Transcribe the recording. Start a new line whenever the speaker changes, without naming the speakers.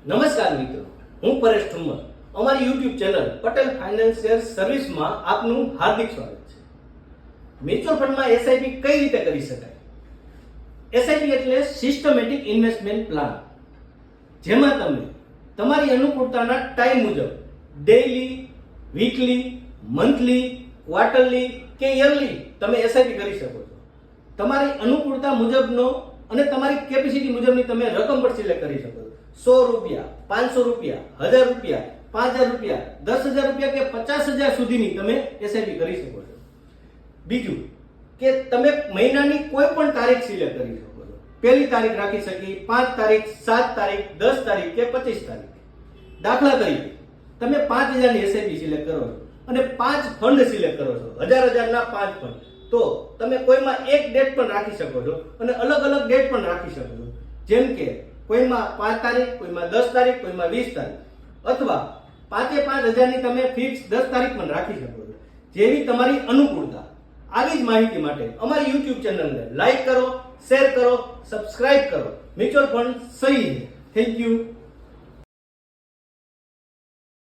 નમસ્કાર મિત્રો, હું પરેશ ઠુમ્મર. અમારી YouTube ચેનલ પટેલ ફાઇનાન્શિયલ સર્વિસમાં આપનું હાર્દિક સ્વાગત છે. મ્યુચ્યુઅલ ફંડમાં SIP કઈ રીતે કરી શકાય? SIP એટલે સિસ્ટમેટિક ઇન્વેસ્ટમેન્ટ પ્લાન, જેમાં તમે તમારી અનુકૂળતાના ટાઈમ મુજબ ડેઈલી, વીકલી, મંથલી, ક્વાર્ટરલી કે યરલી તમે SIP કરી શકો છો. તમારી અનુકૂળતા મુજબનો અને તમારી કેપેસિટી મુજબની તમે રકમ પણ સિલેક્ટ કરી શકો છો. 100 રૂપિયા, 500 રૂપિયા, 1000 રૂપિયા, 5000 રૂપિયા, 10000 રૂપિયા કે 50000 સુધીની તમે SIP કરી શકો છો. બીજું કે તમે મહિનાની કોઈ પણ તારીખ સિલેક્ટ કરી શકો છો. પહેલી તારીખ રાખી શકી, 5 તારીખ, 7 તારીખ, 10 તારીખ કે 25 તારીખ. દાખલા તરીકે તમે 5000 ની SIP સિલેક્ટ કરો છો અને 5 ફંડ સિલેક્ટ કરો છો, 1000 ના 5 ફંડ, તો તમે કોઈમાં એક ડેટ પણ રાખી શકો છો અને અલગ અલગ ડેટ પણ રાખી શકો છો. જેમ કે કોઈમાં 5 તારીખ, કોઈમાં 10 તારીખ, કોઈમાં 20 તારીખ, અથવા 5,000 ની તમે ફિક્સ 10 તારીખ પણ રાખી શકો છો, જેવી તમારી અનુકૂળતા. આવી જ માહિતી માટે અમારી YouTube ચેનલને લાઈક કરો, શેર કરો, સબસ્ક્રાઇબ કરો. મ્યુચ્યુઅલ ફંડ સહી છે. Thank you.